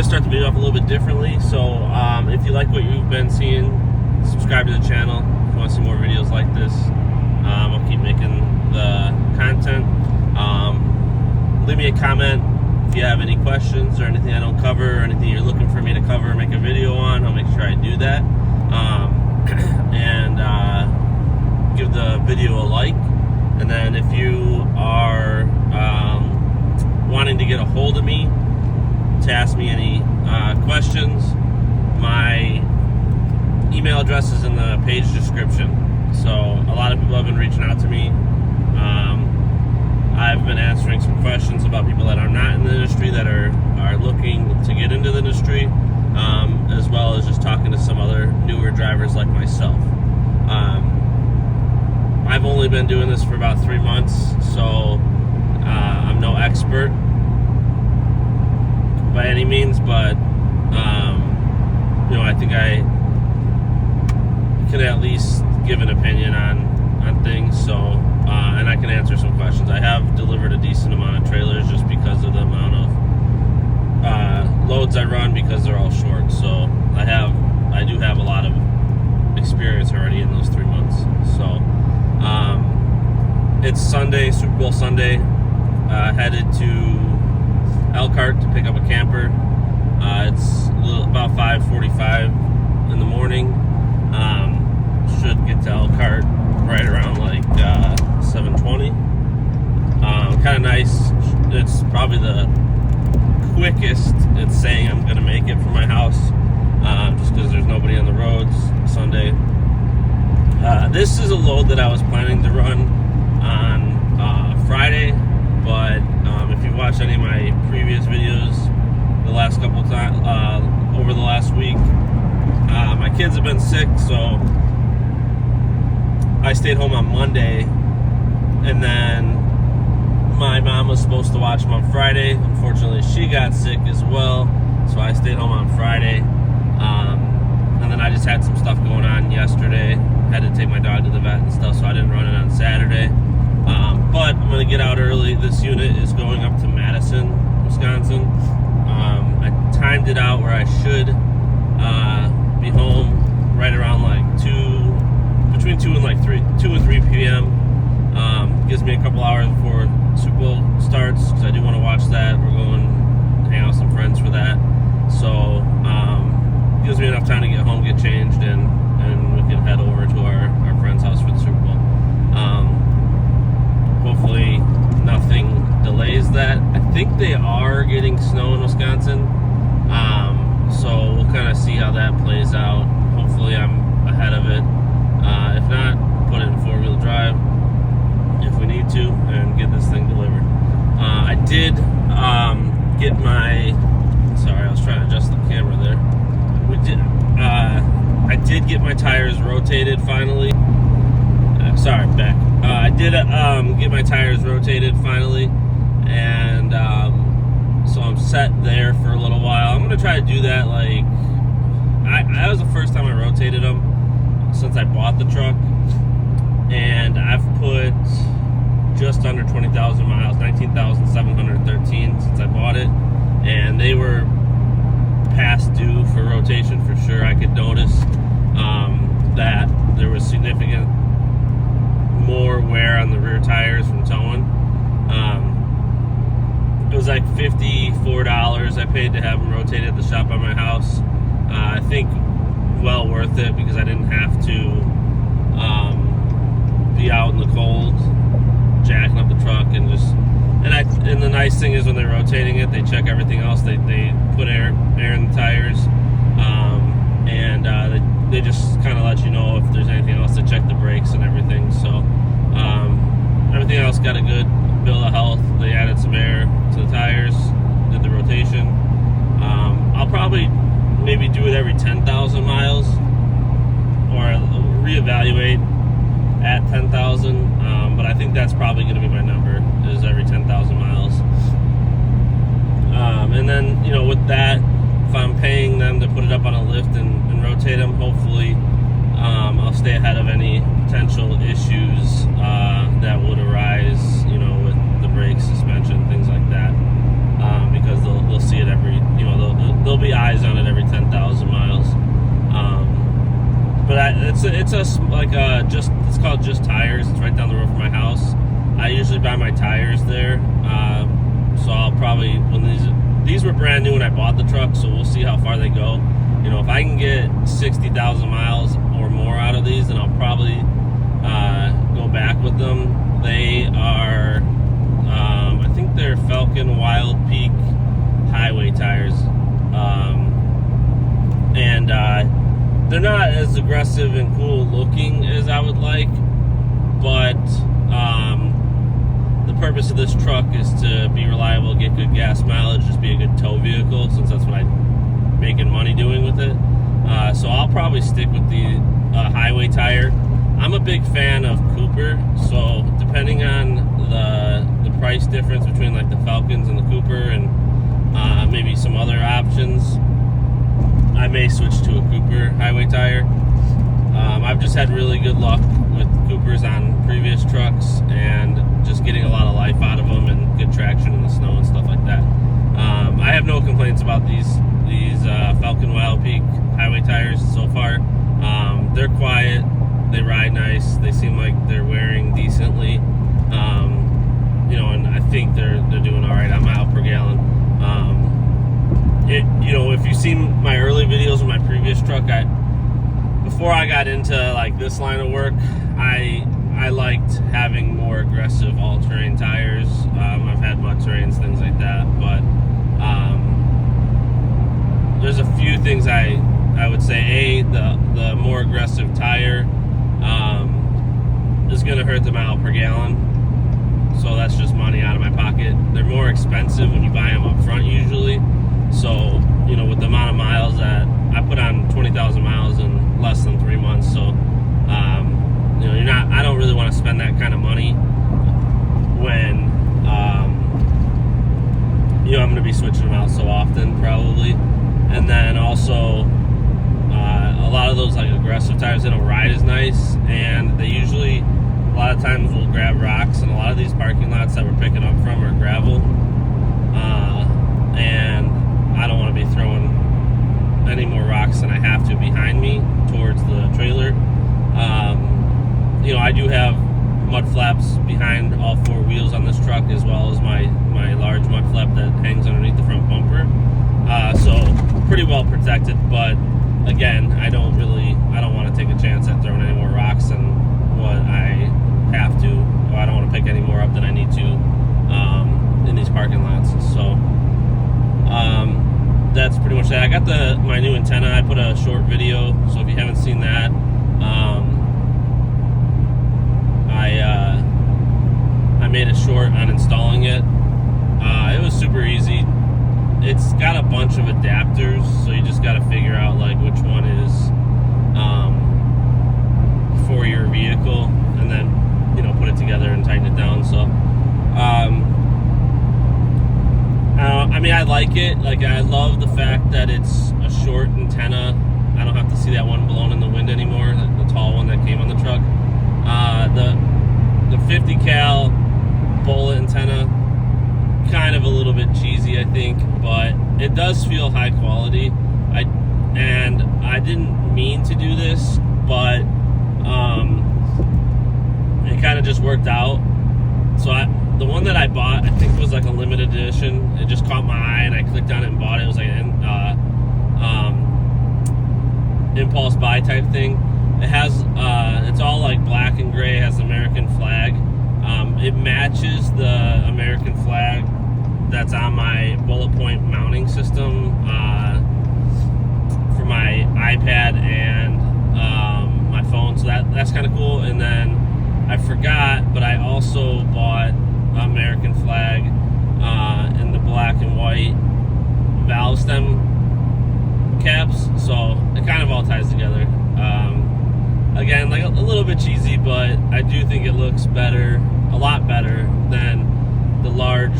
to start the video off a little bit differently. So if you like what you've been seeing, subscribe to the channel. If you want to see more videos like this, I'll keep making the content. Leave me a comment if you have any questions or anything I don't cover or anything you're looking for me to cover or make a video on. I'll make sure I do that. And give the video a like. And then if you are wanting to get a hold of me to ask me any questions, my email address is in the page description. So a lot of people have been reaching out to me. I've been answering some questions about people that are not in the industry, that are looking to get into the industry, as well as just talking to some other newer drivers like myself. I've only been doing this for about 3 months, so I'm no expert by any means, but I think I can at least give an opinion on things. So and I can answer some questions. I have delivered a decent amount of trailers just because of the amount of loads I run, because they're all short. So I do have a lot of experience already in those 3 months. So it's Sunday, Super Bowl Sunday. Headed to Elkhart to pick up a camper. It's about 5:45 in the morning. Should get to Elkhart right around like 7:20. Kind of nice. It's probably the quickest it's saying I'm going to make it from my house, just because there's nobody on the roads Sunday. This is a load that I was planning to run on Friday, but if you've watched any of my previous videos the last couple times over the last week, my kids have been sick, so I stayed home on Monday, and then my mom was supposed to watch them on Friday. Unfortunately, she got sick as well, so I stayed home on Friday. And then I just had some stuff going on yesterday. Had to take my dog to the vet and stuff, so I didn't run it on Saturday. But I'm going to get out early. This unit is going up to Madison, Wisconsin. I timed it out where I should be home right around like between 2 and 3 p.m. Gives me a couple hours before Super Bowl starts, because I do want to watch that. We're going to hang out with some friends for that. So gives me enough time to get home, get changed, and we can head over to our friend's house for the Super Bowl. Hopefully nothing delays that. I think they are getting snow in Wisconsin, so we'll kind of see how that plays out. Hopefully I'm ahead of it. If not, put it in 4-wheel drive if we need to, and get this thing delivered. I did get my... Sorry, I was trying to adjust the camera there. I did get my tires rotated finally. Sorry, back. I did get my tires rotated finally, and so I'm set there for a little while. I'm gonna try to do that. Like, that was the first time I rotated them since I bought the truck, and I've put just under 20,000 miles, 19,713 since I bought it, and they were past due for rotation for sure. I could notice that there was significant more wear on the rear tires from towing. It was like $54 I paid to have them rotated at the shop by my house. I think well worth it, because I didn't have to be out in the cold jacking up the truck, and the nice thing is when they're rotating it, they check everything else. They put air in the tires, and they just kind of let you know if there's anything else. They check the brakes and everything. So everything else got a good bill of health. They added some air to the tires, did the rotation. I'll probably maybe do it every 10,000 miles, or reevaluate at 10,000. But I think that's probably going to be my number, is every 10,000 miles. And then, with that, if I'm paying them to put it up on a lift and rotate them, hopefully I'll stay ahead of any potential issues that would arise, with the brakes, suspension, things like that. Because they'll see it every, they'll it's it's called Just Tires. It's right down the road from my house. I usually buy my tires there. So I'll probably, when these were brand new when I bought the truck, so we'll see how far they go. You know, if I can get 60,000 miles or more out of these, then I'll probably go back with them. They are, I think they're Falcon Wild Peak highway tires. And they're not as aggressive and cool looking as I would like, but the purpose of this truck is to be reliable, get good gas mileage, just be a good tow vehicle, since that's what I'm making money doing with it. So I'll probably stick with the highway tire. I'm a big fan of Cooper, so depending on the price difference between like the Falcons and the Cooper and maybe some other options, I may switch to a Cooper highway tire. I've just had really good luck with Coopers on previous trucks and just getting a lot of life out of them and good traction in the snow and stuff like that. I have no complaints about these Falcon Wild Peak highway tires so far. They're quiet, they ride nice, they seem like they're wearing decently, you know, and I think they're doing all right on mile per gallon. You know, if you've seen my early videos of my previous truck, before I got into like this line of work, I liked having more aggressive all-terrain tires. I've had mud terrains, things like that, but there's a few things I would say. The more aggressive tire is going to hurt the mile per gallon, so that's just money out of my pocket. They're more expensive when you buy them up front usually. So, you know, with the amount of miles that I put on 20,000 miles in less than 3 months, so you know, I don't really want to spend that kind of money when you know, I'm going to be switching them out so often probably. And then also a lot of those like aggressive tires, they don't ride as nice, and they usually a lot of times will grab rocks, and a lot of these parking lots that we're picking up from are gravel, and I don't want to be throwing any more rocks than I have to behind me towards the trailer. You know, I do have mud flaps behind all four wheels on this truck, as well as my large mud flap that hangs underneath the front bumper. So pretty well protected, but again, I don't want to take a chance at throwing any more rocks than what I have to, or I don't want to pick any more up than I need to in these parking lots. So that's pretty much that. I got my new antenna. I put a short video, so if you haven't seen that, I made a short on installing it. It was super easy. It's got a bunch of adapters, so you just got to figure out like which one is for your vehicle, and then, you know, put it together and tighten it down. So I mean, I like it. Like, I love the fact that it's a short antenna. I don't have to see that one blown in the wind anymore, the tall one that came on the truck. The 50 cal bullet antenna, kind of a little bit cheesy, I think, but it does feel high quality. I didn't mean to do this, but it kind of just worked out. So the one that I bought, I think, was like a limited edition. It just caught my eye, and I clicked on it and bought it. It was like an impulse buy type thing. It has it's all like black and gray. It has the American flag. It matches the American flag that's on my bullet point mounting system for my iPad and my phone, so that's kind of cool. And then I forgot, but I also bought American flag in the black and white valve stem caps, so it kind of all ties together. Again, like a little bit cheesy, but I do think it looks better, a lot better than the large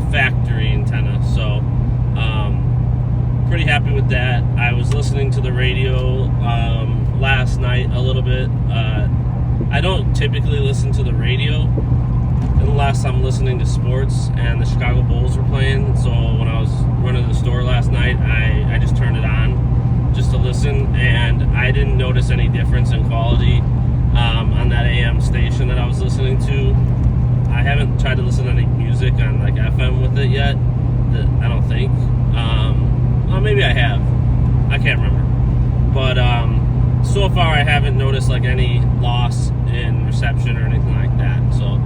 factory antenna. So pretty happy with that. I was listening to the radio last night a little bit. I don't typically listen to the radio unless I'm listening to sports, and the Chicago Bulls were playing. So when I was running to the store last night, I just turned it on just to listen, and I didn't notice notice any difference in quality on that AM station that I was listening to. I haven't tried to listen to any music on like FM with it yet. I don't think. Well, maybe I have. I can't remember. But so far I haven't noticed like any loss in reception or anything like that. So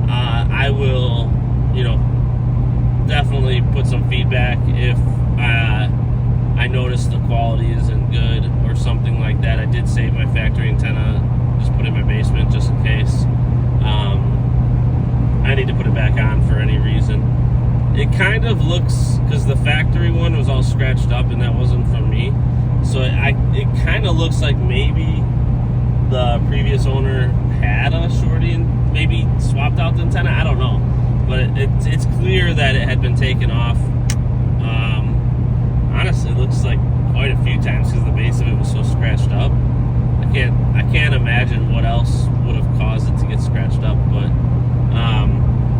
I will, definitely put some feedback if I notice the quality isn't good or something like that. I did save my factory antenna, just put it in my basement just in case. I need to put it back on for any reason. It kind of looks, because the factory one was all scratched up and that wasn't from me, so it kind of looks like maybe the previous owner had a shorty and maybe swapped out the antenna. I don't know, but it's clear that it had been taken off. Honestly, it looks like quite a few times because the base of it was so scratched up. I can't imagine what else would have caused it to get scratched up, but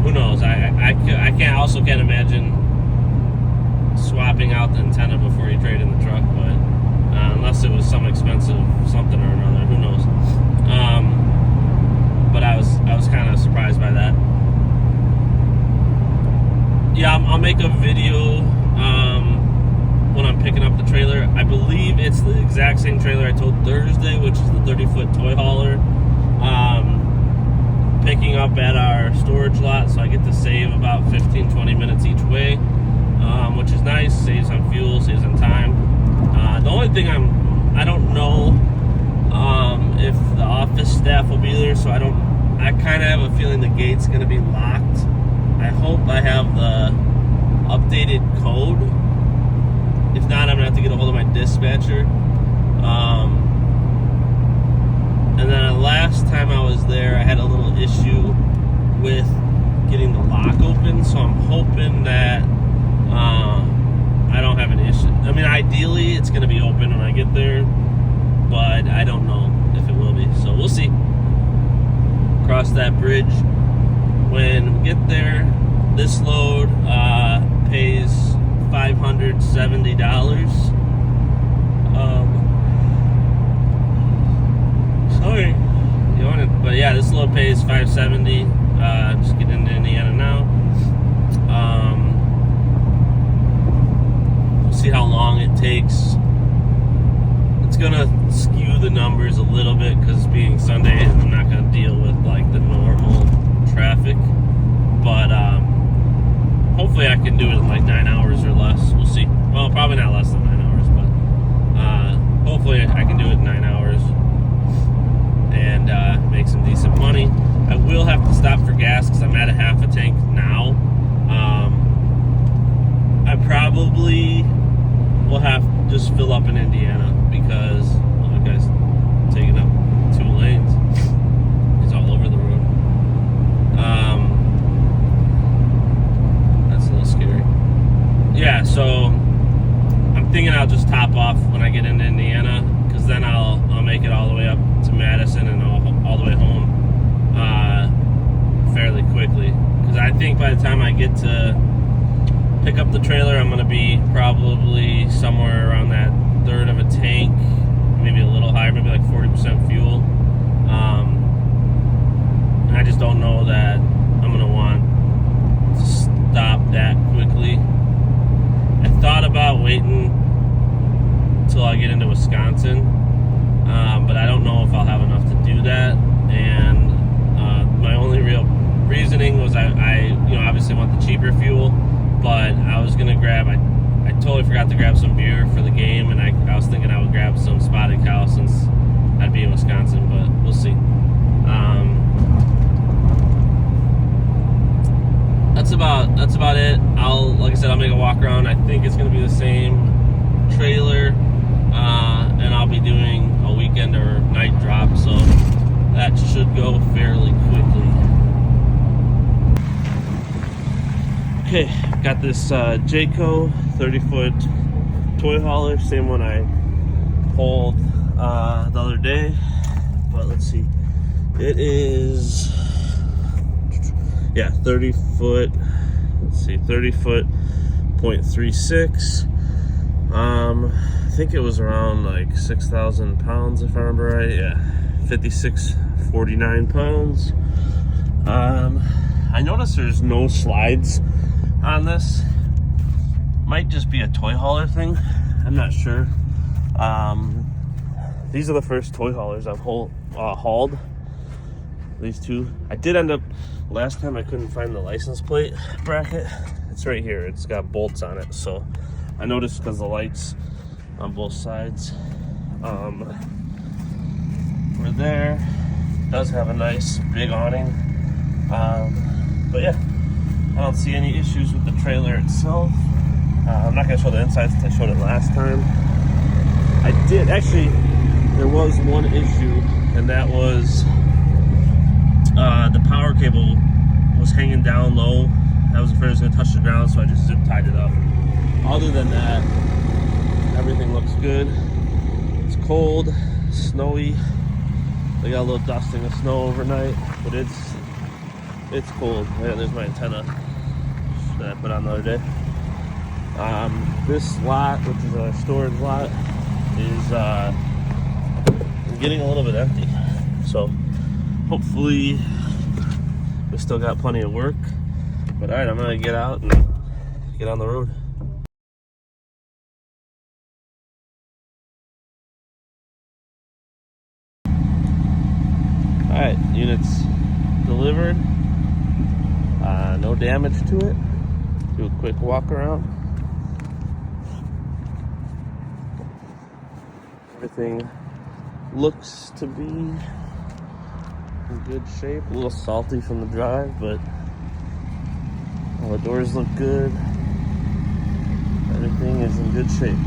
who knows? I can't imagine swapping out the antenna before you trade in the truck, but unless it was some expensive something or another, who knows? But I was kind of surprised by that. Yeah, I'll make a video when I'm picking up the trailer. I believe it's the exact same trailer I told Thursday, which is the 30-foot toy hauler. Picking up at our storage lot, so I get to save about 15-20 minutes each way, which is nice. Saves on fuel, saves on time. The only thing I don't know if the office staff will be there, so I kind of have a feeling the gate's going to be locked. I hope I have the updated code. If not, I'm going to have to get a hold of my dispatcher. And then the last time I was there, I had a little issue with getting the lock open, so I'm hoping that I don't have an issue. I mean, ideally, it's going to be open when I get there, but I don't know if it will be, so we'll see. Cross that bridge when we get there. This load pays $570. Sorry, but yeah, this load pays $570. Just getting into Indiana now. We'll see how long it takes. It's gonna skew the numbers a little bit because being Sunday, and I'm not gonna deal with like the normal traffic. But hopefully I can do it in like 9 hours or less. We'll see. Well, probably not less than 9 hours, but hopefully I can do it in 9 hours and make some decent money. I will have to stop for gas because I'm at a half a tank now. I probably will have to just fill up in Indiana because the guy's taking up 2 lanes. He's all over the road. That's a little scary. Yeah, so I'm thinking I'll just top off when I get into Indiana, because then I'll make it all the way up to Madison and all the way home fairly quickly. Because I think by the time I get to pick up the trailer, I'm going to be probably somewhere around that third of a tank, maybe a little higher, maybe like 40% fuel. And I just don't know that I'm going to want to stop that quickly. I thought about waiting until I get into Wisconsin, but I don't know if I'll have enough to do that. And my only real reasoning was I obviously want the cheaper fuel, but I was gonna grab. I totally forgot to grab some beer for the game, and I was thinking I would grab some Spotted Cow since I'd be in Wisconsin, but we'll see. That's about it. Like I said, I'll make a walk around. I think it's gonna be the same trailer, and I'll be doing a weekend or night drop, so that should go fairly quickly. Okay, got this Jayco 30-foot toy hauler, same one I hauled the other day, but let's see. It is, 30 foot, 30 foot, 0.36. I think it was around like 6,000 pounds if I remember right. Yeah, 5649 pounds. I noticed there's no slides on this. Might just be a toy hauler thing. I'm not sure. These are the first toy haulers I've hauled. These two. I did end up, last time I couldn't find the license plate bracket. It's right here. It's got bolts on it. So I noticed because the lights on both sides were there. It does have a nice big awning. But yeah, I don't see any issues with the trailer itself. I'm not going to show the inside since I showed it last time. I did, actually, there was one issue, and that was the power cable was hanging down low. I was afraid it was going to touch the ground, so I just zip tied it up. Other than that, everything looks good. It's cold, snowy. They got a little dusting of snow overnight, but it's cold. Yeah, there's my antenna that I put on the other day. This lot, which is a storage lot, is getting a little bit empty. So hopefully we still got plenty of work. But all right, I'm gonna get out and get on the road. All right, units delivered. No damage to it. Do a quick walk around. Everything looks to be in good shape. A little salty from the drive, but all the doors look good. Everything is in good shape.